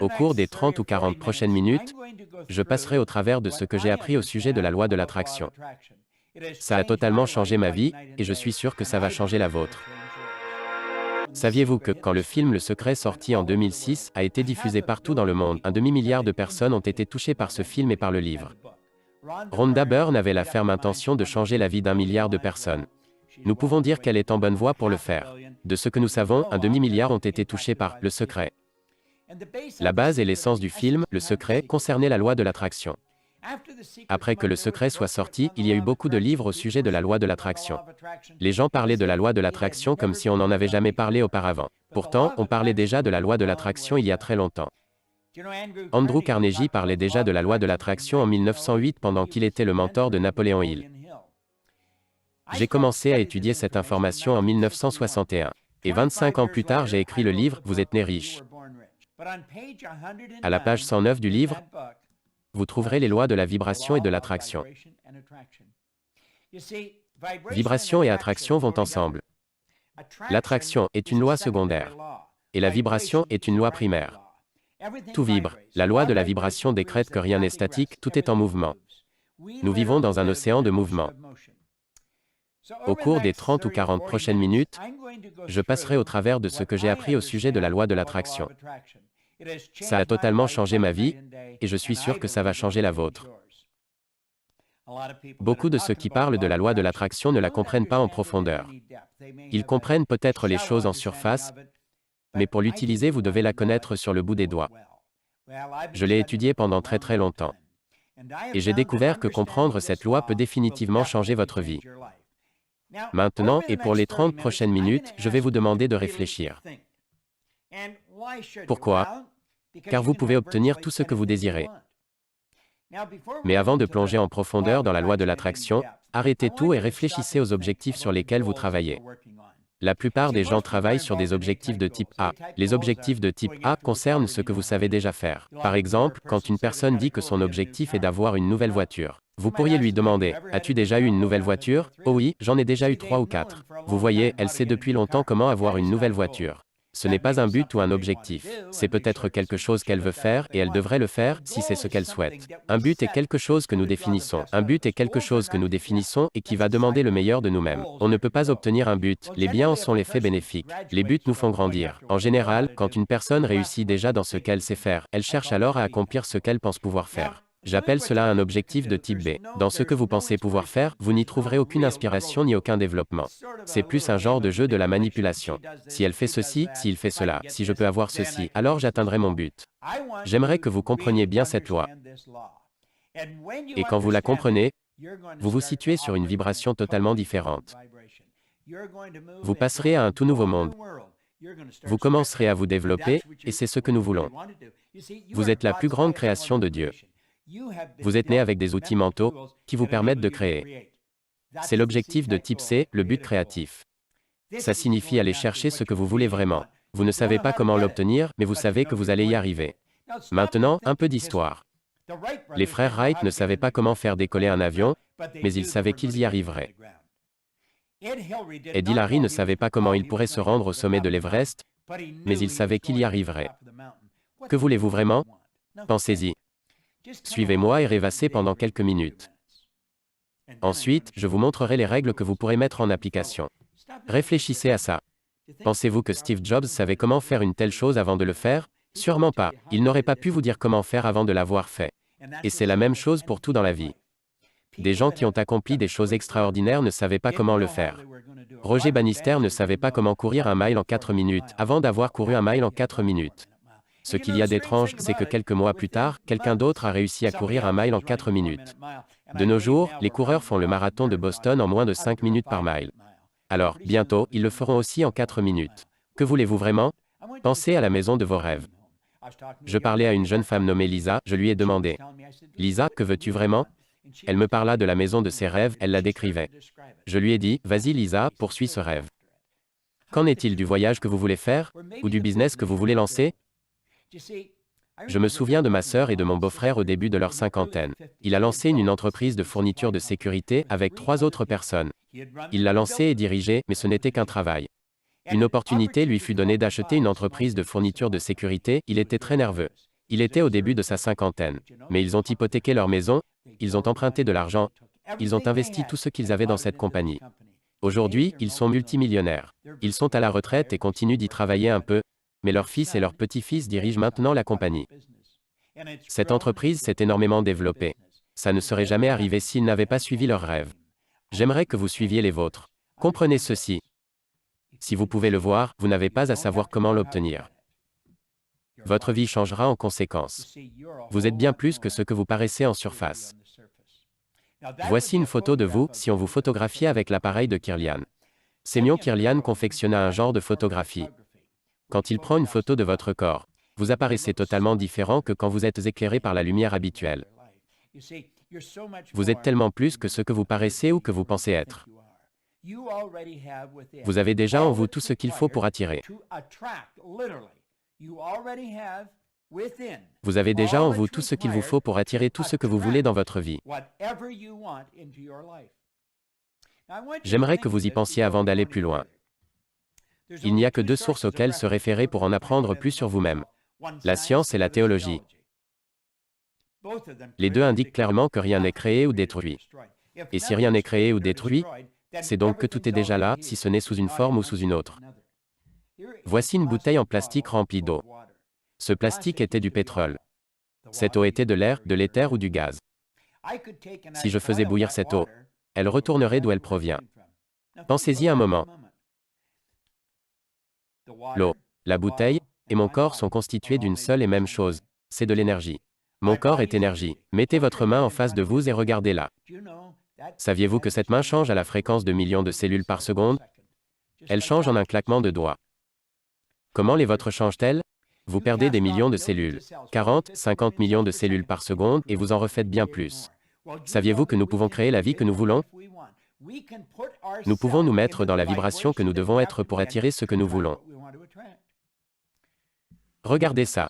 Au cours des 30 ou 40 prochaines minutes, je passerai au travers de ce que j'ai appris au sujet de la loi de l'attraction. Ça a totalement changé ma vie, et je suis sûr que ça va changer la vôtre. Saviez-vous que, quand le film Le Secret sorti en 2006 a été diffusé partout dans le monde, un demi-milliard de personnes ont été touchées par ce film et par le livre. Rhonda Byrne avait la ferme intention de changer la vie d'1 milliard de personnes. Nous pouvons dire qu'elle est en bonne voie pour le faire. De ce que nous savons, un demi-milliard ont été touchés par Le Secret. La base et l'essence du film, Le Secret, concernait la loi de l'attraction. Après que Le Secret soit sorti, il y a eu beaucoup de livres au sujet de la loi de l'attraction. Les gens parlaient de la loi de l'attraction comme si on n'en avait jamais parlé auparavant. Pourtant, on parlait déjà de la loi de l'attraction il y a très longtemps. Andrew Carnegie parlait déjà de la loi de l'attraction en 1908 pendant qu'il était le mentor de Napoléon Hill. J'ai commencé à étudier cette information en 1961. Et 25 ans plus tard, j'ai écrit le livre « Vous êtes né riche ». À la page 109 du livre, vous trouverez les lois de la vibration et de l'attraction. Vibration et attraction vont ensemble. L'attraction est une loi secondaire. Et la vibration est une loi primaire. Tout vibre. La loi de la vibration décrète que rien n'est statique, tout est en mouvement. Nous vivons dans un océan de mouvement. Au cours des 30 ou 40 prochaines minutes, je passerai au travers de ce que j'ai appris au sujet de la loi de l'attraction. Ça a totalement changé ma vie, et je suis sûr que ça va changer la vôtre. Beaucoup de ceux qui parlent de la loi de l'attraction ne la comprennent pas en profondeur. Ils comprennent peut-être les choses en surface, mais pour l'utiliser, vous devez la connaître sur le bout des doigts. Je l'ai étudiée pendant très très longtemps. Et j'ai découvert que comprendre cette loi peut définitivement changer votre vie. Maintenant, et pour les 30 prochaines minutes, je vais vous demander de réfléchir. Pourquoi? Car vous pouvez obtenir tout ce que vous désirez. Mais avant de plonger en profondeur dans la loi de l'attraction, arrêtez tout et réfléchissez aux objectifs sur lesquels vous travaillez. La plupart des gens travaillent sur des objectifs de type A. Les objectifs de type A concernent ce que vous savez déjà faire. Par exemple, quand une personne dit que son objectif est d'avoir une nouvelle voiture, vous pourriez lui demander « As-tu déjà eu une nouvelle voiture ?»« Oh oui, j'en ai déjà eu 3 ou 4. » Vous voyez, elle sait depuis longtemps comment avoir une nouvelle voiture. Ce n'est pas un but ou un objectif. C'est peut-être quelque chose qu'elle veut faire et elle devrait le faire si c'est ce qu'elle souhaite. Un but est quelque chose que nous définissons. Un but est quelque chose que nous définissons et qui va demander le meilleur de nous-mêmes. On ne peut pas obtenir un but. Les biens en sont l'effet bénéfique. Les buts nous font grandir. En général, quand une personne réussit déjà dans ce qu'elle sait faire, elle cherche alors à accomplir ce qu'elle pense pouvoir faire. J'appelle cela un objectif de type B. Dans ce que vous pensez pouvoir faire, vous n'y trouverez aucune inspiration ni aucun développement. C'est plus un genre de jeu de la manipulation. Si elle fait ceci, s'il fait cela, si je peux avoir ceci, alors j'atteindrai mon but. J'aimerais que vous compreniez bien cette loi. Et quand vous la comprenez, vous vous situez sur une vibration totalement différente. Vous passerez à un tout nouveau monde. Vous commencerez à vous développer, et c'est ce que nous voulons. Vous êtes la plus grande création de Dieu. Vous êtes né avec des outils mentaux qui vous permettent de créer. C'est l'objectif de type C, le but créatif. Ça signifie aller chercher ce que vous voulez vraiment. Vous ne savez pas comment l'obtenir, mais vous savez que vous allez y arriver. Maintenant, un peu d'histoire. Les frères Wright ne savaient pas comment faire décoller un avion, mais ils savaient qu'ils y arriveraient. Ed Hillary ne savait pas comment il pourrait se rendre au sommet de l'Everest, mais il savait qu'il y arriverait. Que voulez-vous vraiment? Pensez-y. Suivez-moi et rêvassez pendant quelques minutes. Ensuite, je vous montrerai les règles que vous pourrez mettre en application. Réfléchissez à ça. Pensez-vous que Steve Jobs savait comment faire une telle chose avant de le faire? Sûrement pas. Il n'aurait pas pu vous dire comment faire avant de l'avoir fait. Et c'est la même chose pour tout dans la vie. Des gens qui ont accompli des choses extraordinaires ne savaient pas comment le faire. Roger Bannister ne savait pas comment courir 1 mile en 4 minutes avant d'avoir couru 1 mile en 4 minutes. Ce qu'il y a d'étrange, c'est que quelques mois plus tard, quelqu'un d'autre a réussi à courir 1 mile en 4 minutes. De nos jours, les coureurs font le marathon de Boston en moins de 5 minutes par mile. Alors, bientôt, ils le feront aussi en 4 minutes. Que voulez-vous vraiment? Pensez à la maison de vos rêves. Je parlais à une jeune femme nommée Lisa, je lui ai demandé « Lisa, que veux-tu vraiment ?» Elle me parla de la maison de ses rêves, elle la décrivait. Je lui ai dit « Vas-y Lisa, poursuis ce rêve. » Qu'en est-il du voyage que vous voulez faire? Ou du business que vous voulez lancer? Je me souviens de ma sœur et de mon beau-frère au début de leur cinquantaine. Il a lancé une entreprise de fourniture de sécurité avec 3 autres personnes. Il l'a lancée et dirigée, mais ce n'était qu'un travail. Une opportunité lui fut donnée d'acheter une entreprise de fourniture de sécurité, il était très nerveux. Il était au début de sa cinquantaine. Mais ils ont hypothéqué leur maison, ils ont emprunté de l'argent, ils ont investi tout ce qu'ils avaient dans cette compagnie. Aujourd'hui, ils sont multimillionnaires. Ils sont à la retraite et continuent d'y travailler un peu, mais leur fils et leur petit-fils dirigent maintenant la compagnie. Cette entreprise s'est énormément développée. Ça ne serait jamais arrivé s'ils n'avaient pas suivi leurs rêves. J'aimerais que vous suiviez les vôtres. Comprenez ceci. Si vous pouvez le voir, vous n'avez pas à savoir comment l'obtenir. Votre vie changera en conséquence. Vous êtes bien plus que ce que vous paraissez en surface. Voici une photo de vous si on vous photographiait avec l'appareil de Kirlian. Semyon Kirlian confectionna un genre de photographie. Quand il prend une photo de votre corps, vous apparaissez totalement différent que quand vous êtes éclairé par la lumière habituelle. Vous êtes tellement plus que ce que vous paraissez ou que vous pensez être. Vous avez déjà en vous tout ce qu'il faut pour attirer. Vous avez déjà en vous tout ce qu'il vous faut pour attirer tout ce que vous voulez dans votre vie. J'aimerais que vous y pensiez avant d'aller plus loin. Il n'y a que deux sources auxquelles se référer pour en apprendre plus sur vous-même. La science et la théologie. Les deux indiquent clairement que rien n'est créé ou détruit. Et si rien n'est créé ou détruit, c'est donc que tout est déjà là, si ce n'est sous une forme ou sous une autre. Voici une bouteille en plastique remplie d'eau. Ce plastique était du pétrole. Cette eau était de l'air, de l'éther ou du gaz. Si je faisais bouillir cette eau, elle retournerait d'où elle provient. Pensez-y un moment. L'eau, la bouteille et mon corps sont constitués d'une seule et même chose, c'est de l'énergie. Mon corps est énergie. Mettez votre main en face de vous et regardez-la. Saviez-vous que cette main change à la fréquence de millions de cellules par seconde? Elle change en un claquement de doigts. Comment les vôtres changent-elles? Vous perdez des millions de cellules. 40, 50 millions de cellules par seconde et vous en refaites bien plus. Saviez-vous que nous pouvons créer la vie que nous voulons? Nous pouvons nous mettre dans la vibration que nous devons être pour attirer ce que nous voulons. Regardez ça.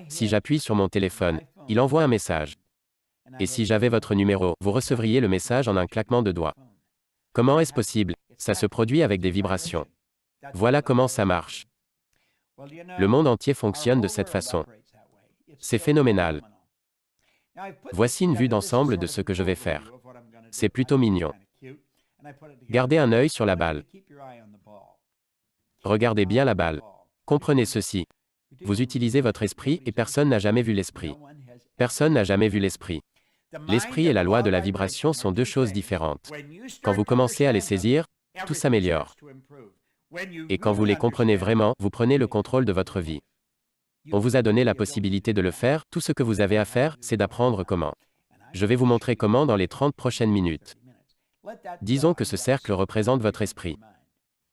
Si j'appuie sur mon téléphone, il envoie un message. Et si j'avais votre numéro, vous recevriez le message en un claquement de doigts. Comment est-ce possible? Ça se produit avec des vibrations. Voilà comment ça marche. Le monde entier fonctionne de cette façon. C'est phénoménal. Voici une vue d'ensemble de ce que je vais faire. C'est plutôt mignon. Gardez un œil sur la balle. Regardez bien la balle. Comprenez ceci. Vous utilisez votre esprit et personne n'a jamais vu l'esprit. Personne n'a jamais vu l'esprit. L'esprit et la loi de la vibration sont deux choses différentes. Quand vous commencez à les saisir, tout s'améliore. Et quand vous les comprenez vraiment, vous prenez le contrôle de votre vie. On vous a donné la possibilité de le faire, tout ce que vous avez à faire, c'est d'apprendre comment. Je vais vous montrer comment dans les 30 prochaines minutes. Disons que ce cercle représente votre esprit.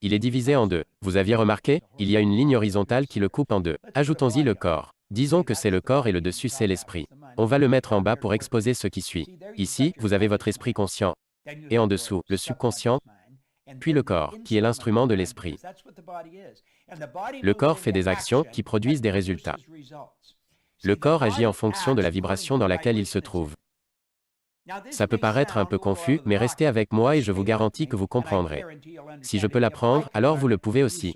Il est divisé en deux. Vous aviez remarqué? Il y a une ligne horizontale qui le coupe en deux. Ajoutons-y le corps. Disons que c'est le corps et le dessus c'est l'esprit. On va le mettre en bas pour exposer ce qui suit. Ici, vous avez votre esprit conscient. Et en dessous, le subconscient, puis le corps, qui est l'instrument de l'esprit. Le corps fait des actions qui produisent des résultats. Le corps agit en fonction de la vibration dans laquelle il se trouve. Ça peut paraître un peu confus, mais restez avec moi et je vous garantis que vous comprendrez. Si je peux l'apprendre, alors vous le pouvez aussi.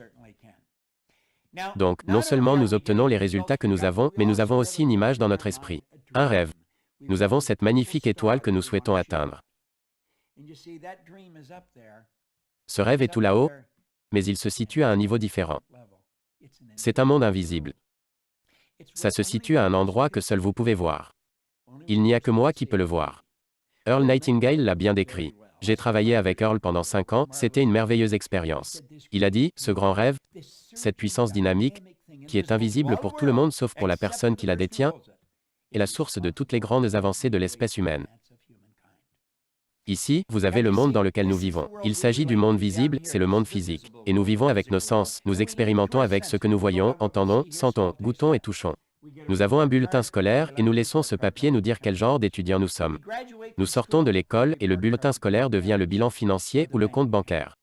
Donc, non seulement nous obtenons les résultats que nous avons, mais nous avons aussi une image dans notre esprit. Un rêve. Nous avons cette magnifique étoile que nous souhaitons atteindre. Ce rêve est tout là-haut, mais il se situe à un niveau différent. C'est un monde invisible. Ça se situe à un endroit que seul vous pouvez voir. Il n'y a que moi qui peux le voir. Earl Nightingale l'a bien décrit. J'ai travaillé avec Earl pendant 5 ans, c'était une merveilleuse expérience. Il a dit, ce grand rêve, cette puissance dynamique, qui est invisible pour tout le monde sauf pour la personne qui la détient, est la source de toutes les grandes avancées de l'espèce humaine. Ici, vous avez le monde dans lequel nous vivons. Il s'agit du monde visible, c'est le monde physique. Et nous vivons avec nos sens, nous expérimentons avec ce que nous voyons, entendons, sentons, goûtons et touchons. Nous avons un bulletin scolaire et nous laissons ce papier nous dire quel genre d'étudiants nous sommes. Nous sortons de l'école et le bulletin scolaire devient le bilan financier ou le compte bancaire.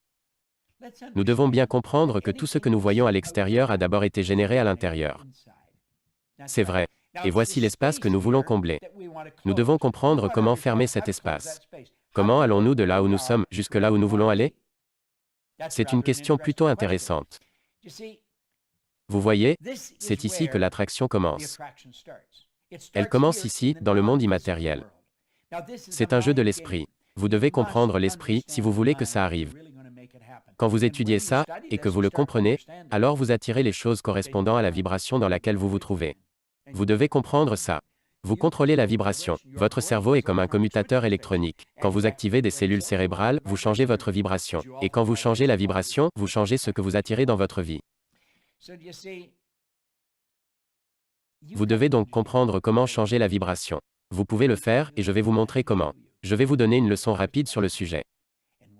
Nous devons bien comprendre que tout ce que nous voyons à l'extérieur a d'abord été généré à l'intérieur. C'est vrai. Et voici l'espace que nous voulons combler. Nous devons comprendre comment fermer cet espace. Comment allons-nous de là où nous sommes jusque là où nous voulons aller? C'est une question plutôt intéressante. Vous voyez, c'est ici que l'attraction commence. Elle commence ici, dans le monde immatériel. C'est un jeu de l'esprit. Vous devez comprendre l'esprit si vous voulez que ça arrive. Quand vous étudiez ça, et que vous le comprenez, alors vous attirez les choses correspondant à la vibration dans laquelle vous vous trouvez. Vous devez comprendre ça. Vous contrôlez la vibration. Votre cerveau est comme un commutateur électronique. Quand vous activez des cellules cérébrales, vous changez votre vibration. Et quand vous changez la vibration, vous changez ce que vous attirez dans votre vie. Vous devez donc comprendre comment changer la vibration. Vous pouvez le faire, et je vais vous montrer comment. Je vais vous donner une leçon rapide sur le sujet.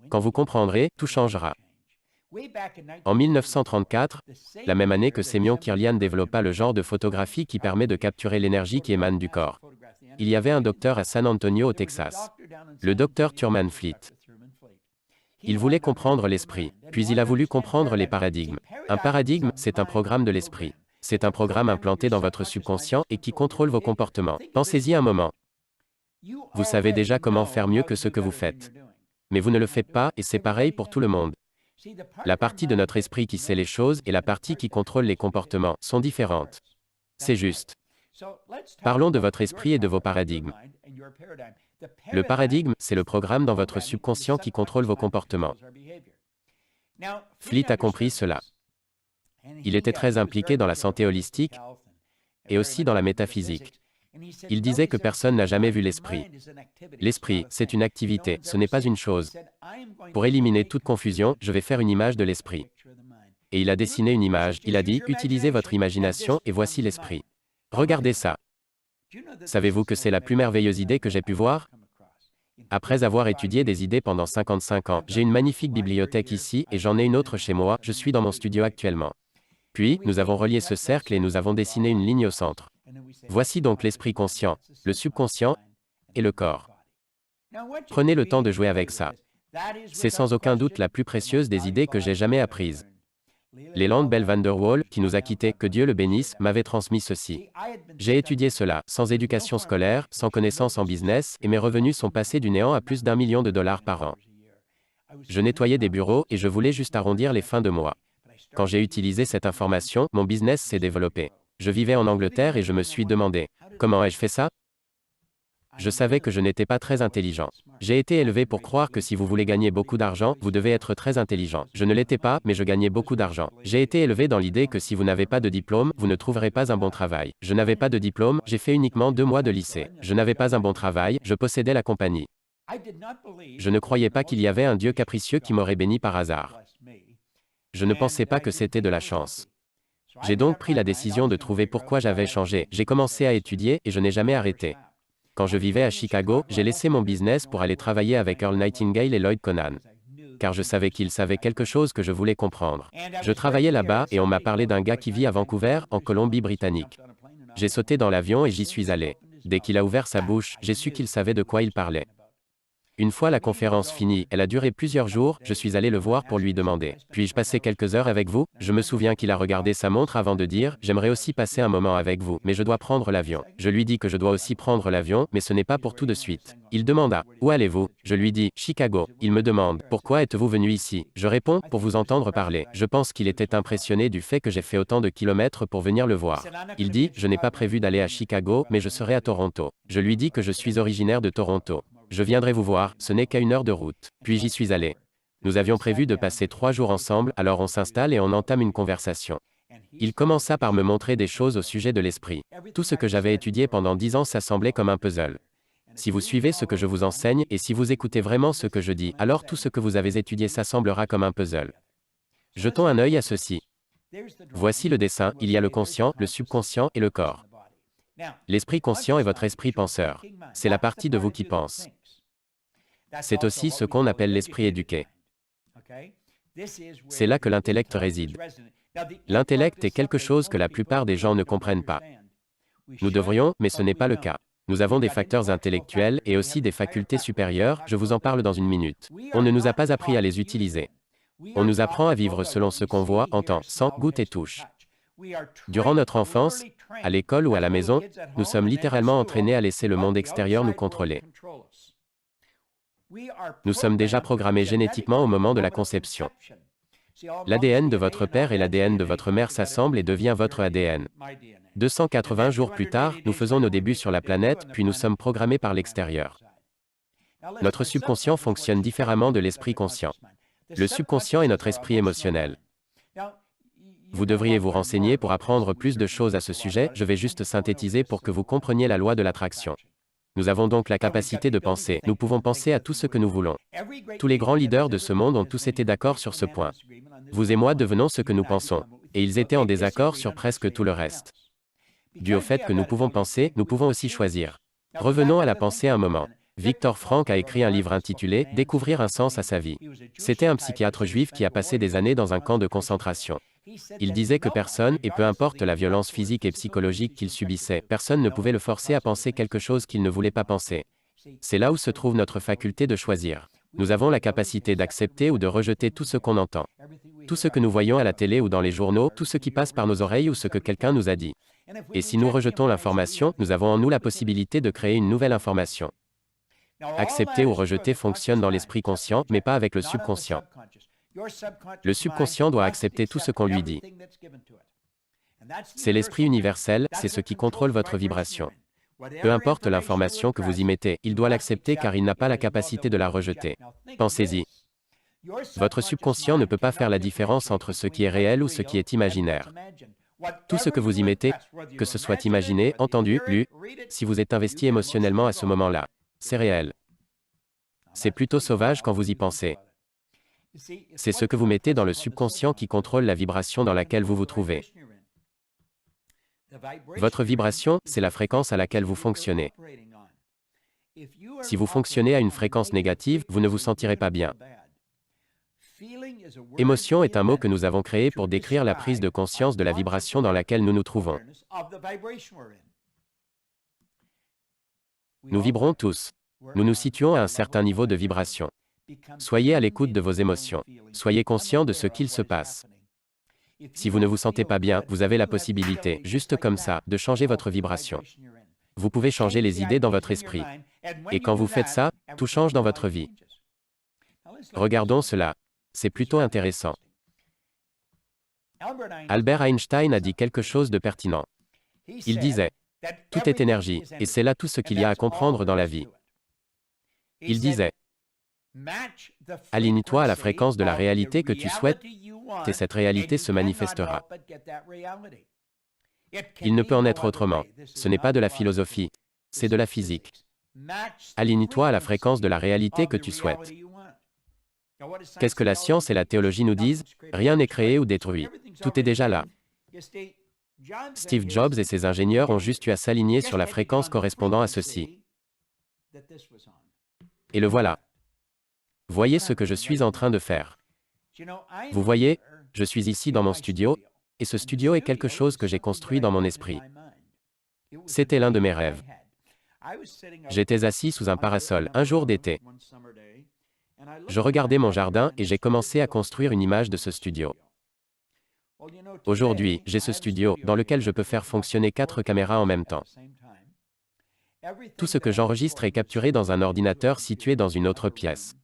Quand vous comprendrez, tout changera. En 1934, la même année que Semyon Kirlian développa le genre de photographie qui permet de capturer l'énergie qui émane du corps, il y avait un docteur à San Antonio au Texas, le docteur Thurman Fleet. Il voulait comprendre l'esprit, puis il a voulu comprendre les paradigmes. Un paradigme, c'est un programme de l'esprit. C'est un programme implanté dans votre subconscient et qui contrôle vos comportements. Pensez-y un moment. Vous savez déjà comment faire mieux que ce que vous faites. Mais vous ne le faites pas, et c'est pareil pour tout le monde. La partie de notre esprit qui sait les choses et la partie qui contrôle les comportements sont différentes. C'est juste. Parlons de votre esprit et de vos paradigmes. Le paradigme, c'est le programme dans votre subconscient qui contrôle vos comportements. Fleet a compris cela. Il était très impliqué dans la santé holistique et aussi dans la métaphysique. Il disait que personne n'a jamais vu l'esprit. L'esprit, c'est une activité, ce n'est pas une chose. Pour éliminer toute confusion, je vais faire une image de l'esprit. Et il a dessiné une image, il a dit, utilisez votre imagination et voici l'esprit. Regardez ça. Savez-vous que c'est la plus merveilleuse idée que j'ai pu voir? Après avoir étudié des idées pendant 55 ans, j'ai une magnifique bibliothèque ici et j'en ai une autre chez moi, je suis dans mon studio actuellement. Puis, nous avons relié ce cercle et nous avons dessiné une ligne au centre. Voici donc l'esprit conscient, le subconscient et le corps. Prenez le temps de jouer avec ça. C'est sans aucun doute la plus précieuse des idées que j'ai jamais apprises. Leland Bell van der Waal, qui nous a quittés, que Dieu le bénisse, m'avait transmis ceci. J'ai étudié cela, sans éducation scolaire, sans connaissance en business, et mes revenus sont passés du néant à plus d'1 million de dollars par an. Je nettoyais des bureaux et je voulais juste arrondir les fins de mois. Quand j'ai utilisé cette information, mon business s'est développé. Je vivais en Angleterre et je me suis demandé, comment ai-je fait ça? Je savais que je n'étais pas très intelligent. J'ai été élevé pour croire que si vous voulez gagner beaucoup d'argent, vous devez être très intelligent. Je ne l'étais pas, mais je gagnais beaucoup d'argent. J'ai été élevé dans l'idée que si vous n'avez pas de diplôme, vous ne trouverez pas un bon travail. Je n'avais pas de diplôme, j'ai fait uniquement 2 mois de lycée. Je n'avais pas un bon travail, je possédais la compagnie. Je ne croyais pas qu'il y avait un Dieu capricieux qui m'aurait béni par hasard. Je ne pensais pas que c'était de la chance. J'ai donc pris la décision de trouver pourquoi j'avais changé. J'ai commencé à étudier et je n'ai jamais arrêté. Quand je vivais à Chicago, j'ai laissé mon business pour aller travailler avec Earl Nightingale et Lloyd Conan. Car je savais qu'ils savaient quelque chose que je voulais comprendre. Je travaillais là-bas et on m'a parlé d'un gars qui vit à Vancouver, en Colombie-Britannique. J'ai sauté dans l'avion et j'y suis allé. Dès qu'il a ouvert sa bouche, j'ai su qu'il savait de quoi il parlait. Une fois la conférence finie, elle a duré plusieurs jours, je suis allé le voir pour lui demander, puis-je passer quelques heures avec vous? Je me souviens qu'il a regardé sa montre avant de dire, j'aimerais aussi passer un moment avec vous, mais je dois prendre l'avion. Je lui dis que je dois aussi prendre l'avion, mais ce n'est pas pour tout de suite. Il demanda, où allez-vous? Je lui dis, Chicago. Il me demande, pourquoi êtes-vous venu ici? Je réponds, pour vous entendre parler. Je pense qu'il était impressionné du fait que j'ai fait autant de kilomètres pour venir le voir. Il dit, je n'ai pas prévu d'aller à Chicago, mais je serai à Toronto. Je lui dis que je suis originaire de Toronto. Je viendrai vous voir, ce n'est qu'à 1 heure de route. Puis j'y suis allé. Nous avions prévu de passer 3 jours ensemble, alors on s'installe et on entame une conversation. Il commença par me montrer des choses au sujet de l'esprit. Tout ce que j'avais étudié pendant 10 ans s'assemblait comme un puzzle. Si vous suivez ce que je vous enseigne, et si vous écoutez vraiment ce que je dis, alors tout ce que vous avez étudié s'assemblera comme un puzzle. Jetons un œil à ceci. Voici le dessin, il y a le conscient, le subconscient et le corps. L'esprit conscient est votre esprit penseur. C'est la partie de vous qui pense. C'est aussi ce qu'on appelle l'esprit éduqué. C'est là que l'intellect réside. L'intellect est quelque chose que la plupart des gens ne comprennent pas. Nous devrions, mais ce n'est pas le cas. Nous avons des facteurs intellectuels et aussi des facultés supérieures, je vous en parle dans une minute. On ne nous a pas appris à les utiliser. On nous apprend à vivre selon ce qu'on voit, entend, sent, goûte et touche. Durant notre enfance, à l'école ou à la maison, nous sommes littéralement entraînés à laisser le monde extérieur nous contrôler. Nous sommes déjà programmés génétiquement au moment de la conception. L'ADN de votre père et l'ADN de votre mère s'assemblent et devient votre ADN. 280 jours plus tard, nous faisons nos débuts sur la planète, puis nous sommes programmés par l'extérieur. Notre subconscient fonctionne différemment de l'esprit conscient. Le subconscient est notre esprit émotionnel. Vous devriez vous renseigner pour apprendre plus de choses à ce sujet, je vais juste synthétiser pour que vous compreniez la loi de l'attraction. Nous avons donc la capacité de penser, nous pouvons penser à tout ce que nous voulons. Tous les grands leaders de ce monde ont tous été d'accord sur ce point. Vous et moi devenons ce que nous pensons, et ils étaient en désaccord sur presque tout le reste. Dû au fait que nous pouvons penser, nous pouvons aussi choisir. Revenons à la pensée un moment. Viktor Frankl a écrit un livre intitulé « Découvrir un sens à sa vie ». C'était un psychiatre juif qui a passé des années dans un camp de concentration. Il disait que personne, et peu importe la violence physique et psychologique qu'il subissait, personne ne pouvait le forcer à penser quelque chose qu'il ne voulait pas penser. C'est là où se trouve notre faculté de choisir. Nous avons la capacité d'accepter ou de rejeter tout ce qu'on entend. Tout ce que nous voyons à la télé ou dans les journaux, tout ce qui passe par nos oreilles ou ce que quelqu'un nous a dit. Et si nous rejetons l'information, nous avons en nous la possibilité de créer une nouvelle information. Accepter ou rejeter fonctionne dans l'esprit conscient, mais pas avec le subconscient. Le subconscient doit accepter tout ce qu'on lui dit. C'est l'esprit universel, c'est ce qui contrôle votre vibration. Peu importe l'information que vous y mettez, il doit l'accepter car il n'a pas la capacité de la rejeter. Pensez-y. Votre subconscient ne peut pas faire la différence entre ce qui est réel ou ce qui est imaginaire. Tout ce que vous y mettez, que ce soit imaginé, entendu, lu, si vous êtes investi émotionnellement à ce moment-là, c'est réel. C'est plutôt sauvage quand vous y pensez. C'est ce que vous mettez dans le subconscient qui contrôle la vibration dans laquelle vous vous trouvez. Votre vibration, c'est la fréquence à laquelle vous fonctionnez. Si vous fonctionnez à une fréquence négative, vous ne vous sentirez pas bien. Émotion est un mot que nous avons créé pour décrire la prise de conscience de la vibration dans laquelle nous nous trouvons. Nous vibrons tous. Nous nous situons à un certain niveau de vibration. Soyez à l'écoute de vos émotions. Soyez conscient de ce qu'il se passe. Si vous ne vous sentez pas bien, vous avez la possibilité, juste comme ça, de changer votre vibration. Vous pouvez changer les idées dans votre esprit. Et quand vous faites ça, tout change dans votre vie. Regardons cela. C'est plutôt intéressant. Albert Einstein a dit quelque chose de pertinent. Il disait, « Tout est énergie, et c'est là tout ce qu'il y a à comprendre dans la vie. » Il disait, « Aligne-toi à la fréquence de la réalité que tu souhaites, et cette réalité se manifestera. » Il ne peut en être autrement. Ce n'est pas de la philosophie, c'est de la physique. Aligne-toi à la fréquence de la réalité que tu souhaites. Qu'est-ce que la science et la théologie nous disent? Rien n'est créé ou détruit. Tout est déjà là. Steve Jobs et ses ingénieurs ont juste eu à s'aligner sur la fréquence correspondant à ceci. Et le voilà. Voyez ce que je suis en train de faire. Vous voyez, je suis ici dans mon studio, et ce studio est quelque chose que j'ai construit dans mon esprit. C'était l'un de mes rêves. J'étais assis sous un parasol, un jour d'été. Je regardais mon jardin et j'ai commencé à construire une image de ce studio. Aujourd'hui, j'ai ce studio, dans lequel je peux faire fonctionner 4 caméras en même temps. Tout ce que j'enregistre est capturé dans un ordinateur situé dans une autre pièce.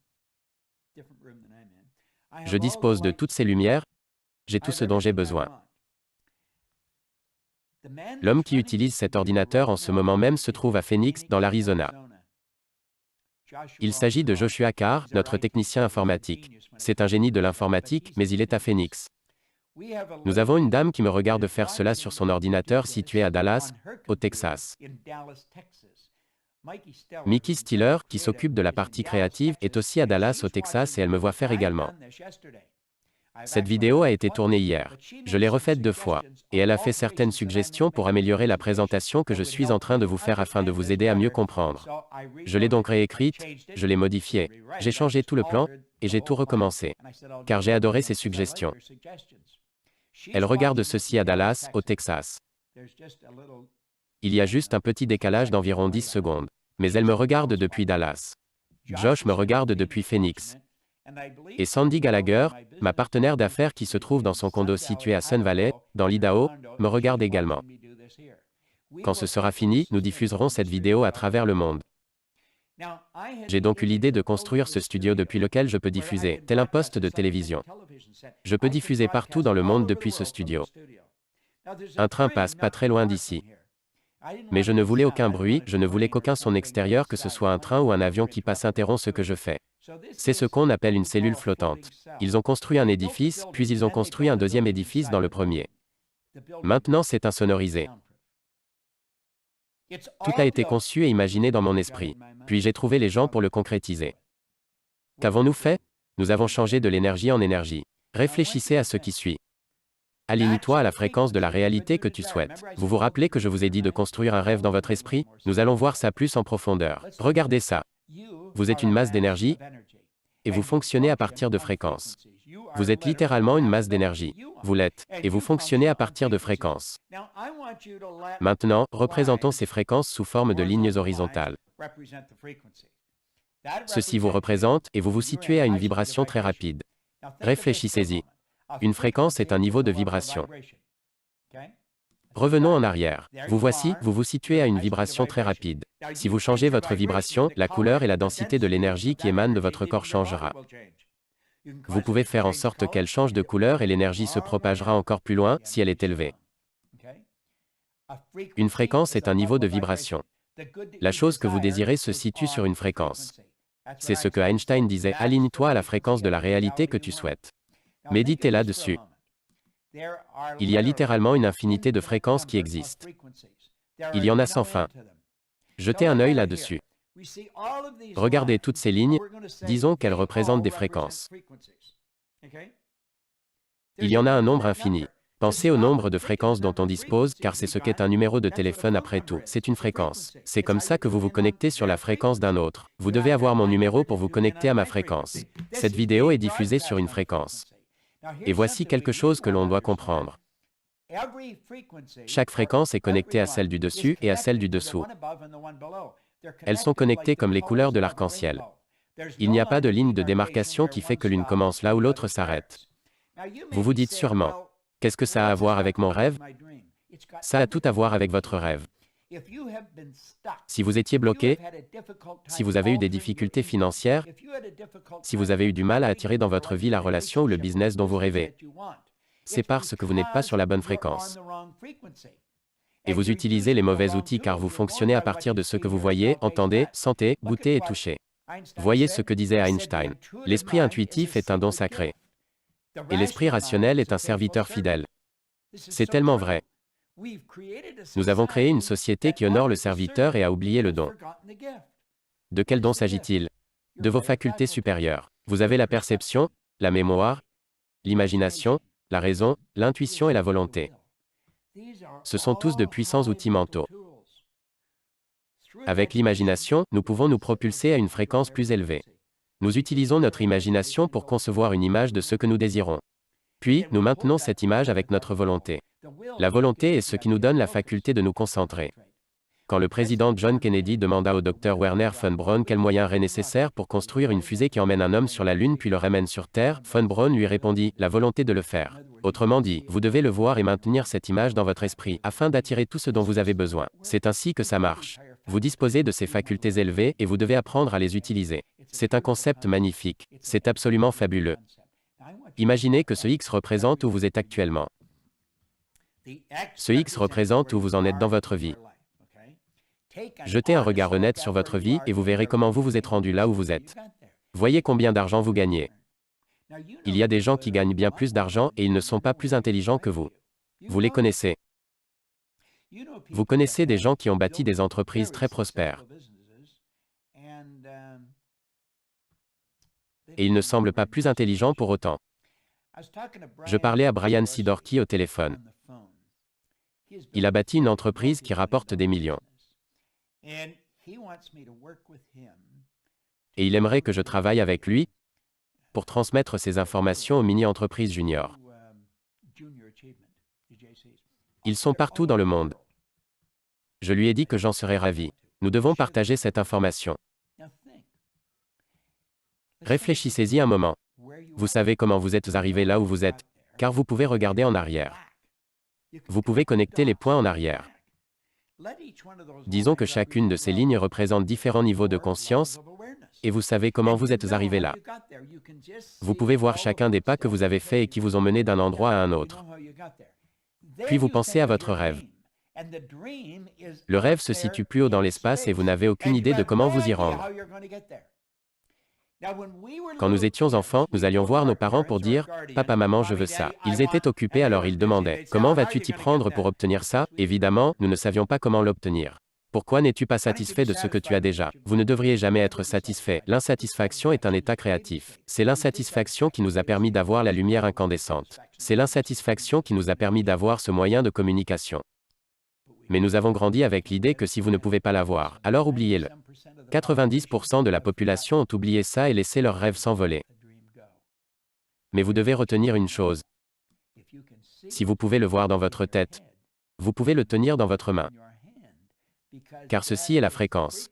Je dispose de toutes ces lumières, j'ai tout ce dont j'ai besoin. L'homme qui utilise cet ordinateur en ce moment même se trouve à Phoenix, dans l'Arizona. Il s'agit de Joshua Carr, notre technicien informatique. C'est un génie de l'informatique, mais il est à Phoenix. Nous avons une dame qui me regarde faire cela sur son ordinateur situé à Dallas, au Texas. Mickey Stiller, qui s'occupe de la partie créative, est aussi à Dallas, au Texas, et elle me voit faire également. Cette vidéo a été tournée hier. Je l'ai refaite 2 fois. Et elle a fait certaines suggestions pour améliorer la présentation que je suis en train de vous faire afin de vous aider à mieux comprendre. Je l'ai donc réécrite, je l'ai modifiée, j'ai changé tout le plan, et j'ai tout recommencé. Car j'ai adoré ses suggestions. Elle regarde ceci à Dallas, au Texas. Il y a juste un petit décalage d'environ 10 secondes. Mais elle me regarde depuis Dallas. Josh me regarde depuis Phoenix. Et Sandy Gallagher, ma partenaire d'affaires qui se trouve dans son condo situé à Sun Valley, dans l'Idaho, me regarde également. Quand ce sera fini, nous diffuserons cette vidéo à travers le monde. J'ai donc eu l'idée de construire ce studio depuis lequel je peux diffuser, tel un poste de télévision. Je peux diffuser partout dans le monde depuis ce studio. Un train passe pas très loin d'ici. Mais je ne voulais aucun bruit, je ne voulais qu'aucun son extérieur, que ce soit un train ou un avion qui passe interrompt ce que je fais. C'est ce qu'on appelle une cellule flottante. Ils ont construit un édifice, puis ils ont construit un deuxième édifice dans le premier. Maintenant, c'est insonorisé. Tout a été conçu et imaginé dans mon esprit. Puis j'ai trouvé les gens pour le concrétiser. Qu'avons-nous fait? Nous avons changé de l'énergie en énergie. Réfléchissez à ce qui suit. Aligne-toi à la fréquence de la réalité que tu souhaites. Vous vous rappelez que je vous ai dit de construire un rêve dans votre esprit? Nous allons voir ça plus en profondeur. Regardez ça. Vous êtes une masse d'énergie et vous fonctionnez à partir de fréquences. Vous êtes littéralement une masse d'énergie. Vous l'êtes, et vous fonctionnez à partir de fréquences. Maintenant, représentons ces fréquences sous forme de lignes horizontales. Ceci vous représente, et vous vous situez à une vibration très rapide. Réfléchissez-y. Une fréquence est un niveau de vibration. Revenons en arrière. Vous voici, vous vous situez à une vibration très rapide. Si vous changez votre vibration, la couleur et la densité de l'énergie qui émane de votre corps changera. Vous pouvez faire en sorte qu'elle change de couleur et l'énergie se propagera encore plus loin si elle est élevée. Une fréquence est un niveau de vibration. La chose que vous désirez se situe sur une fréquence. C'est ce que Einstein disait, aligne-toi à la fréquence de la réalité que tu souhaites. Méditez là-dessus. Il y a littéralement une infinité de fréquences qui existent. Il y en a sans fin. Jetez un œil là-dessus. Regardez toutes ces lignes, disons qu'elles représentent des fréquences. Il y en a un nombre infini. Pensez au nombre de fréquences dont on dispose, car c'est ce qu'est un numéro de téléphone après tout. C'est une fréquence. C'est comme ça que vous vous connectez sur la fréquence d'un autre. Vous devez avoir mon numéro pour vous connecter à ma fréquence. Cette vidéo est diffusée sur une fréquence. Et voici quelque chose que l'on doit comprendre. Chaque fréquence est connectée à celle du dessus et à celle du dessous. Elles sont connectées comme les couleurs de l'arc-en-ciel. Il n'y a pas de ligne de démarcation qui fait que l'une commence là où l'autre s'arrête. Vous vous dites sûrement, qu'est-ce que ça a à voir avec mon rêve? Ça a tout à voir avec votre rêve. Si vous étiez bloqué, si vous avez eu des difficultés financières, si vous avez eu du mal à attirer dans votre vie la relation ou le business dont vous rêvez, c'est parce que vous n'êtes pas sur la bonne fréquence. Et vous utilisez les mauvais outils car vous fonctionnez à partir de ce que vous voyez, entendez, sentez, goûtez et touchez. Voyez ce que disait Einstein. L'esprit intuitif est un don sacré. Et l'esprit rationnel est un serviteur fidèle. C'est tellement vrai. Nous avons créé une société qui honore le serviteur et a oublié le don. De quel don s'agit-il? De vos facultés supérieures. Vous avez la perception, la mémoire, l'imagination, la raison, l'intuition et la volonté. Ce sont tous de puissants outils mentaux. Avec l'imagination, nous pouvons nous propulser à une fréquence plus élevée. Nous utilisons notre imagination pour concevoir une image de ce que nous désirons. Puis, nous maintenons cette image avec notre volonté. La volonté est ce qui nous donne la faculté de nous concentrer. Quand le président John Kennedy demanda au Dr Werner von Braun quels moyens seraient nécessaires pour construire une fusée qui emmène un homme sur la Lune puis le ramène sur Terre, von Braun lui répondit, la volonté de le faire. Autrement dit, vous devez le voir et maintenir cette image dans votre esprit, afin d'attirer tout ce dont vous avez besoin. C'est ainsi que ça marche. Vous disposez de ces facultés élevées et vous devez apprendre à les utiliser. C'est un concept magnifique. C'est absolument fabuleux. Imaginez que ce X représente où vous êtes actuellement. Ce X représente où vous en êtes dans votre vie. Jetez un regard honnête sur votre vie et vous verrez comment vous vous êtes rendu là où vous êtes. Voyez combien d'argent vous gagnez. Il y a des gens qui gagnent bien plus d'argent et ils ne sont pas plus intelligents que vous. Vous les connaissez. Vous connaissez des gens qui ont bâti des entreprises très prospères. Et ils ne semblent pas plus intelligents pour autant. Je parlais à Brian Sidorki au téléphone. Il a bâti une entreprise qui rapporte des millions. Et il aimerait que je travaille avec lui pour transmettre ces informations aux mini-entreprises juniors. Ils sont partout dans le monde. Je lui ai dit que j'en serais ravi. Nous devons partager cette information. Réfléchissez-y un moment. Vous savez comment vous êtes arrivé là où vous êtes, car vous pouvez regarder en arrière. Vous pouvez connecter les points en arrière. Disons que chacune de ces lignes représente différents niveaux de conscience, et vous savez comment vous êtes arrivé là. Vous pouvez voir chacun des pas que vous avez faits et qui vous ont mené d'un endroit à un autre. Puis vous pensez à votre rêve. Le rêve se situe plus haut dans l'espace et vous n'avez aucune idée de comment vous y rendre. Quand nous étions enfants, nous allions voir nos parents pour dire « Papa, maman, je veux ça ». Ils étaient occupés alors ils demandaient « Comment vas-tu t'y prendre pour obtenir ça ?» Évidemment, nous ne savions pas comment l'obtenir. Pourquoi n'es-tu pas satisfait de ce que tu as déjà? Vous ne devriez jamais être satisfait. L'insatisfaction est un état créatif. C'est l'insatisfaction qui nous a permis d'avoir la lumière incandescente. C'est l'insatisfaction qui nous a permis d'avoir ce moyen de communication. Mais nous avons grandi avec l'idée que si vous ne pouvez pas l'avoir, alors oubliez-le. 90% de la population ont oublié ça et laissé leurs rêves s'envoler. Mais vous devez retenir une chose. Si vous pouvez le voir dans votre tête, vous pouvez le tenir dans votre main. Car ceci est la fréquence.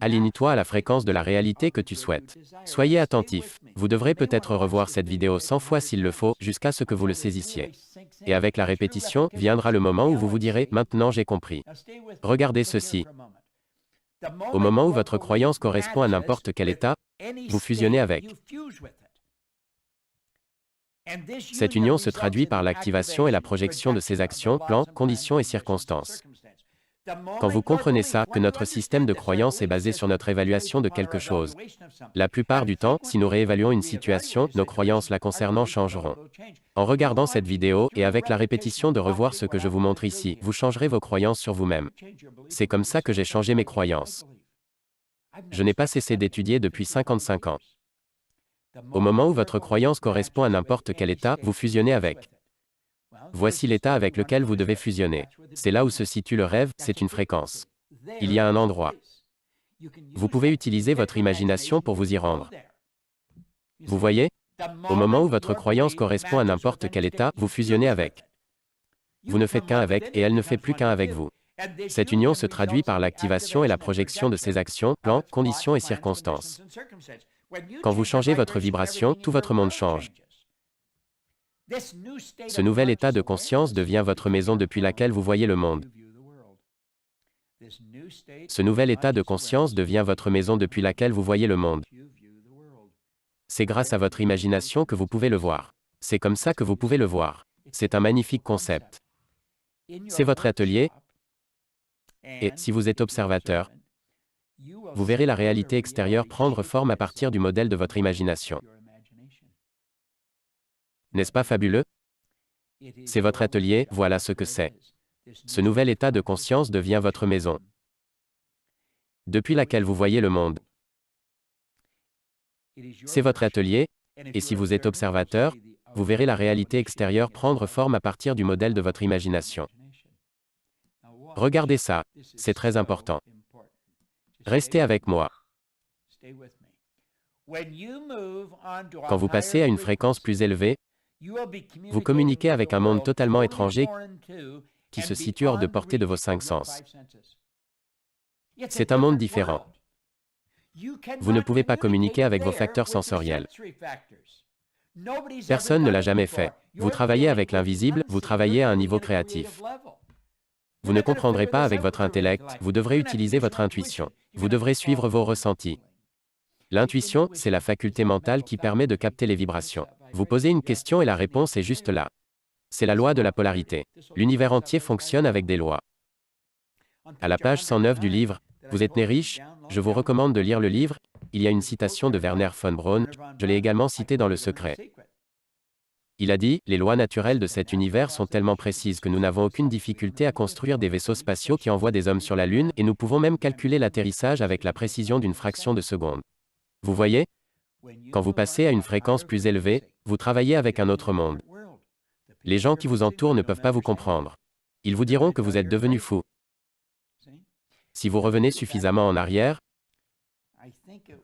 Aligne-toi à la fréquence de la réalité que tu souhaites. Soyez attentif. Vous devrez peut-être revoir cette vidéo 100 fois s'il le faut, jusqu'à ce que vous le saisissiez. Et avec la répétition, viendra le moment où vous vous direz « Maintenant j'ai compris ». Regardez ceci. Au moment où votre croyance correspond à n'importe quel état, vous fusionnez avec. Cette union se traduit par l'activation et la projection de ces actions, plans, conditions et circonstances. Quand vous comprenez ça, que notre système de croyance est basé sur notre évaluation de quelque chose, la plupart du temps, si nous réévaluons une situation, nos croyances la concernant changeront. En regardant cette vidéo, et avec la répétition de revoir ce que je vous montre ici, vous changerez vos croyances sur vous-même. C'est comme ça que j'ai changé mes croyances. Je n'ai pas cessé d'étudier depuis 55 ans. Au moment où votre croyance correspond à n'importe quel état, vous fusionnez avec. Voici l'état avec lequel vous devez fusionner. C'est là où se situe le rêve, c'est une fréquence. Il y a un endroit. Vous pouvez utiliser votre imagination pour vous y rendre. Vous voyez? Au moment où votre croyance correspond à n'importe quel état, vous fusionnez avec. Vous ne faites qu'un avec, et elle ne fait plus qu'un avec vous. Cette union se traduit par l'activation et la projection de ces actions, plans, conditions et circonstances. Quand vous changez votre vibration, tout votre monde change. Ce nouvel état de conscience devient votre maison depuis laquelle vous voyez le monde. Ce nouvel état de conscience devient votre maison depuis laquelle vous voyez le monde. C'est grâce à votre imagination que vous pouvez le voir. C'est comme ça que vous pouvez le voir. C'est un magnifique concept. C'est votre atelier, et si vous êtes observateur, vous verrez la réalité extérieure prendre forme à partir du modèle de votre imagination. N'est-ce pas fabuleux? C'est votre atelier, voilà ce que c'est. Ce nouvel état de conscience devient votre maison, depuis laquelle vous voyez le monde. C'est votre atelier, et si vous êtes observateur, vous verrez la réalité extérieure prendre forme à partir du modèle de votre imagination. Regardez ça, c'est très important. Restez avec moi. Quand vous passez à une fréquence plus élevée, vous communiquez avec un monde totalement étranger qui se situe hors de portée de vos 5 sens. C'est un monde différent. Vous ne pouvez pas communiquer avec vos facteurs sensoriels. Personne ne l'a jamais fait. Vous travaillez avec l'invisible, vous travaillez à un niveau créatif. Vous ne comprendrez pas avec votre intellect, vous devrez utiliser votre intuition. Vous devrez suivre vos ressentis. L'intuition, c'est la faculté mentale qui permet de capter les vibrations. Vous posez une question et la réponse est juste là. C'est la loi de la polarité. L'univers entier fonctionne avec des lois. À la page 109 du livre « Vous êtes né riche », je vous recommande de lire le livre. Il y a une citation de Werner von Braun, je l'ai également citée dans Le Secret. Il a dit « Les lois naturelles de cet univers sont tellement précises que nous n'avons aucune difficulté à construire des vaisseaux spatiaux qui envoient des hommes sur la Lune et nous pouvons même calculer l'atterrissage avec la précision d'une fraction de seconde. » Vous voyez? Quand vous passez à une fréquence plus élevée, vous travaillez avec un autre monde. Les gens qui vous entourent ne peuvent pas vous comprendre. Ils vous diront que vous êtes devenu fou. Si vous revenez suffisamment en arrière,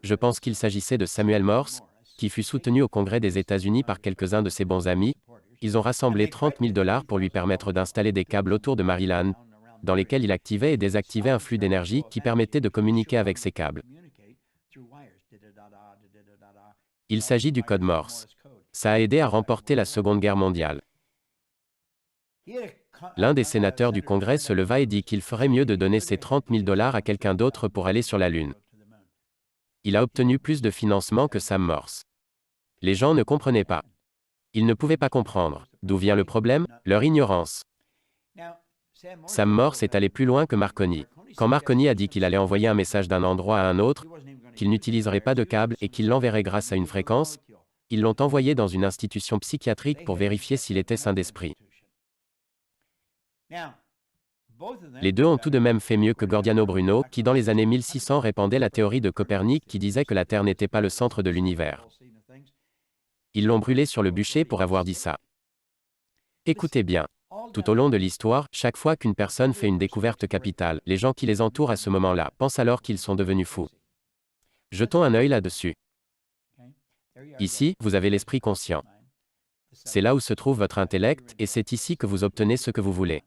je pense qu'il s'agissait de Samuel Morse, qui fut soutenu au Congrès des États-Unis par quelques-uns de ses bons amis. Ils ont rassemblé 30 000 $ pour lui permettre d'installer des câbles autour de Maryland, dans lesquels il activait et désactivait un flux d'énergie qui permettait de communiquer avec ces câbles. Il s'agit du code Morse. Ça a aidé à remporter la Seconde Guerre mondiale. L'un des sénateurs du Congrès se leva et dit qu'il ferait mieux de donner ces 30 000 $ à quelqu'un d'autre pour aller sur la Lune. Il a obtenu plus de financement que Sam Morse. Les gens ne comprenaient pas. Ils ne pouvaient pas comprendre. D'où vient le problème? Leur ignorance. Sam Morse est allé plus loin que Marconi. Quand Marconi a dit qu'il allait envoyer un message d'un endroit à un autre, qu'il n'utiliserait pas de câble et qu'il l'enverrait grâce à une fréquence, ils l'ont envoyé dans une institution psychiatrique pour vérifier s'il était sain d'esprit. Les deux ont tout de même fait mieux que Giordano Bruno, qui dans les années 1600 répandait la théorie de Copernic qui disait que la Terre n'était pas le centre de l'univers. Ils l'ont brûlé sur le bûcher pour avoir dit ça. Écoutez bien. Tout au long de l'histoire, chaque fois qu'une personne fait une découverte capitale, les gens qui les entourent à ce moment-là pensent alors qu'ils sont devenus fous. Jetons un œil là-dessus. Ici, vous avez l'esprit conscient. C'est là où se trouve votre intellect, et c'est ici que vous obtenez ce que vous voulez.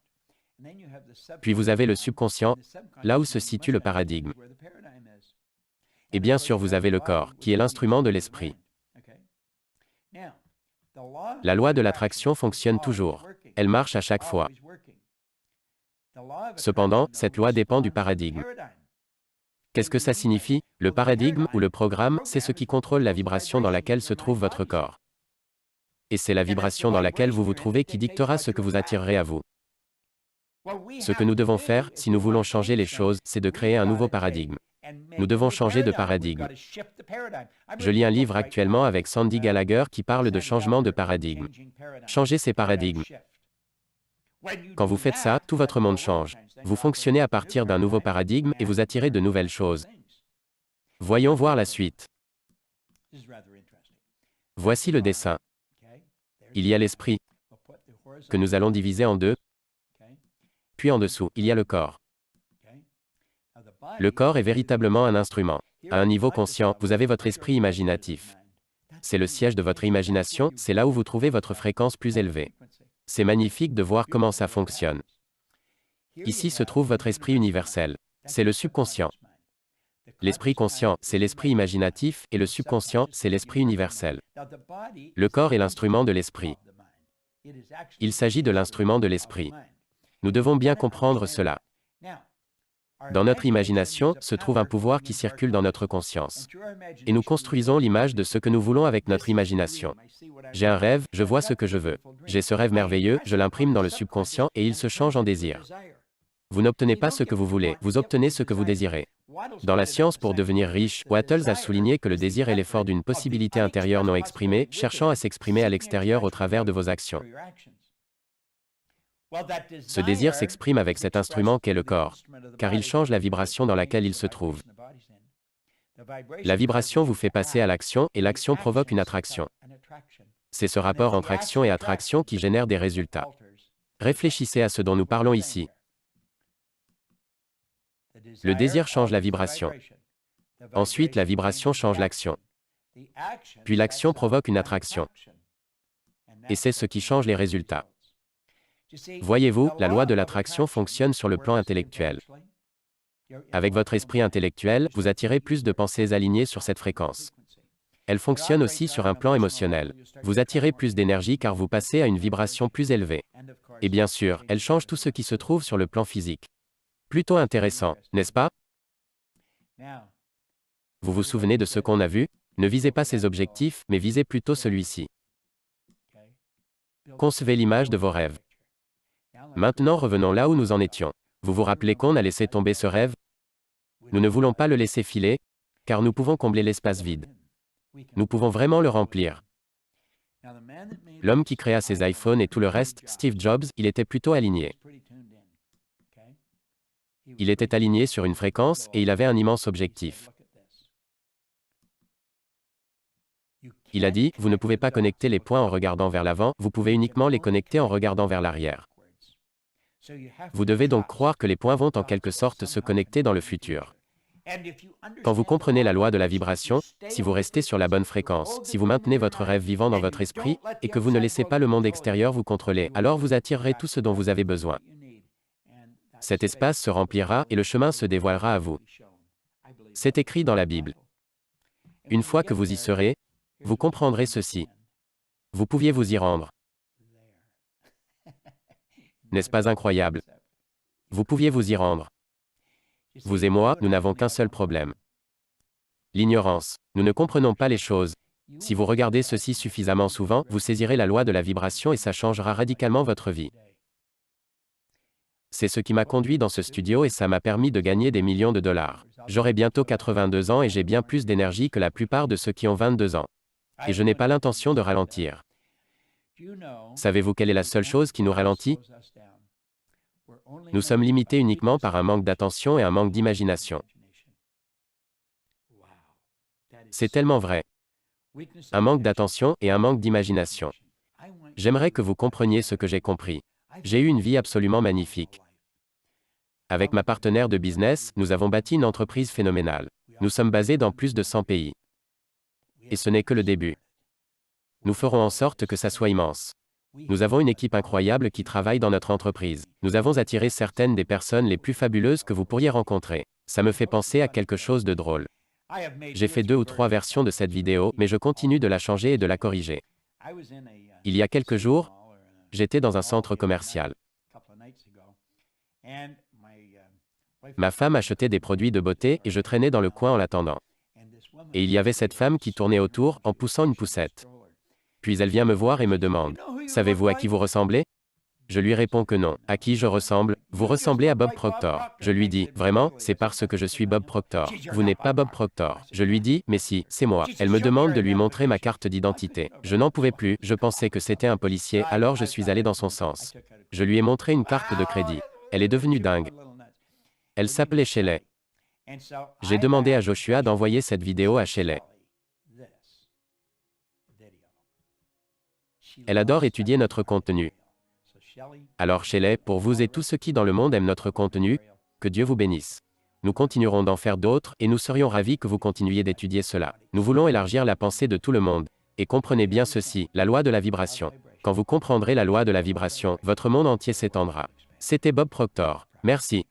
Puis vous avez le subconscient, là où se situe le paradigme. Et bien sûr, vous avez le corps, qui est l'instrument de l'esprit. La loi de l'attraction fonctionne toujours. Elle marche à chaque fois. Cependant, cette loi dépend du paradigme. Qu'est-ce que ça signifie? Le paradigme ou le programme, c'est ce qui contrôle la vibration dans laquelle se trouve votre corps. Et c'est la vibration dans laquelle vous vous trouvez qui dictera ce que vous attirerez à vous. Ce que nous devons faire, si nous voulons changer les choses, c'est de créer un nouveau paradigme. Nous devons changer de paradigme. Je lis un livre actuellement avec Sandy Gallagher qui parle de changement de paradigme. Changer ces paradigmes. Quand vous faites ça, tout votre monde change. Vous fonctionnez à partir d'un nouveau paradigme et vous attirez de nouvelles choses. Voyons voir la suite. Voici le dessin. Il y a l'esprit, que nous allons diviser en deux. Puis en dessous, il y a le corps. Le corps est véritablement un instrument. À un niveau conscient, vous avez votre esprit imaginatif. C'est le siège de votre imagination, c'est là où vous trouvez votre fréquence plus élevée. C'est magnifique de voir comment ça fonctionne. Ici se trouve votre esprit universel. C'est le subconscient. L'esprit conscient, c'est l'esprit imaginatif, et le subconscient, c'est l'esprit universel. Le corps est l'instrument de l'esprit. Il s'agit de l'instrument de l'esprit. Nous devons bien comprendre cela. Dans notre imagination, se trouve un pouvoir qui circule dans notre conscience. Et nous construisons l'image de ce que nous voulons avec notre imagination. J'ai un rêve, je vois ce que je veux. J'ai ce rêve merveilleux, je l'imprime dans le subconscient et il se change en désir. Vous n'obtenez pas ce que vous voulez, vous obtenez ce que vous désirez. Dans la science pour devenir riche, Wattles a souligné que le désir est l'effort d'une possibilité intérieure non exprimée, cherchant à s'exprimer à l'extérieur au travers de vos actions. Ce désir s'exprime avec cet instrument qu'est le corps, car il change la vibration dans laquelle il se trouve. La vibration vous fait passer à l'action, et l'action provoque une attraction. C'est ce rapport entre action et attraction qui génère des résultats. Réfléchissez à ce dont nous parlons ici. Le désir change la vibration. Ensuite, la vibration change l'action. Puis l'action provoque une attraction. Et c'est ce qui change les résultats. Voyez-vous, la loi de l'attraction fonctionne sur le plan intellectuel. Avec votre esprit intellectuel, vous attirez plus de pensées alignées sur cette fréquence. Elle fonctionne aussi sur un plan émotionnel. Vous attirez plus d'énergie car vous passez à une vibration plus élevée. Et bien sûr, elle change tout ce qui se trouve sur le plan physique. Plutôt intéressant, n'est-ce pas? Vous vous souvenez de ce qu'on a vu? Ne visez pas ces objectifs, mais visez plutôt celui-ci. Concevez l'image de vos rêves. Maintenant revenons là où nous en étions. Vous vous rappelez qu'on a laissé tomber ce rêve? Nous ne voulons pas le laisser filer, car nous pouvons combler l'espace vide. Nous pouvons vraiment le remplir. L'homme qui créa ces iPhones et tout le reste, Steve Jobs, il était plutôt aligné. Il était aligné sur une fréquence et il avait un immense objectif. Il a dit, vous ne pouvez pas connecter les points en regardant vers l'avant, vous pouvez uniquement les connecter en regardant vers l'arrière. Vous devez donc croire que les points vont en quelque sorte se connecter dans le futur. Quand vous comprenez la loi de la vibration, si vous restez sur la bonne fréquence, si vous maintenez votre rêve vivant dans votre esprit, et que vous ne laissez pas le monde extérieur vous contrôler, alors vous attirerez tout ce dont vous avez besoin. Cet espace se remplira et le chemin se dévoilera à vous. C'est écrit dans la Bible. Une fois que vous y serez, vous comprendrez ceci. Vous pouviez vous y rendre. N'est-ce pas incroyable? Vous pouviez vous y rendre. Vous et moi, nous n'avons qu'un seul problème. L'ignorance. Nous ne comprenons pas les choses. Si vous regardez ceci suffisamment souvent, vous saisirez la loi de la vibration et ça changera radicalement votre vie. C'est ce qui m'a conduit dans ce studio et ça m'a permis de gagner des millions de dollars. J'aurai bientôt 82 ans et j'ai bien plus d'énergie que la plupart de ceux qui ont 22 ans. Et je n'ai pas l'intention de ralentir. Savez-vous quelle est la seule chose qui nous ralentit? Nous sommes limités uniquement par un manque d'attention et un manque d'imagination. C'est tellement vrai. Un manque d'attention et un manque d'imagination. J'aimerais que vous compreniez ce que j'ai compris. J'ai eu une vie absolument magnifique. Avec ma partenaire de business, nous avons bâti une entreprise phénoménale. Nous sommes basés dans plus de 100 pays. Et ce n'est que le début. Nous ferons en sorte que ça soit immense. Nous avons une équipe incroyable qui travaille dans notre entreprise. Nous avons attiré certaines des personnes les plus fabuleuses que vous pourriez rencontrer. Ça me fait penser à quelque chose de drôle. J'ai fait 2 ou 3 versions de cette vidéo, mais je continue de la changer et de la corriger. Il y a quelques jours, j'étais dans un centre commercial. Ma femme achetait des produits de beauté et je traînais dans le coin en l'attendant. Et il y avait cette femme qui tournait autour en poussant une poussette. Puis elle vient me voir et me demande « Savez-vous à qui vous ressemblez ?» Je lui réponds que non. « À qui je ressemble? Vous ressemblez à Bob Proctor. » Je lui dis « Vraiment? C'est parce que je suis Bob Proctor. Vous n'êtes pas Bob Proctor. » Je lui dis « Mais si, c'est moi. » Elle me demande de lui montrer ma carte d'identité. Je n'en pouvais plus, je pensais que c'était un policier, alors je suis allé dans son sens. Je lui ai montré une carte de crédit. Elle est devenue dingue. Elle s'appelait Shelley. J'ai demandé à Joshua d'envoyer cette vidéo à Shelley. Elle adore étudier notre contenu. Alors Shelley, pour vous et tous ceux qui dans le monde aiment notre contenu, que Dieu vous bénisse. Nous continuerons d'en faire d'autres et nous serions ravis que vous continuiez d'étudier cela. Nous voulons élargir la pensée de tout le monde. Et comprenez bien ceci, la loi de la vibration. Quand vous comprendrez la loi de la vibration, votre monde entier s'étendra. C'était Bob Proctor. Merci.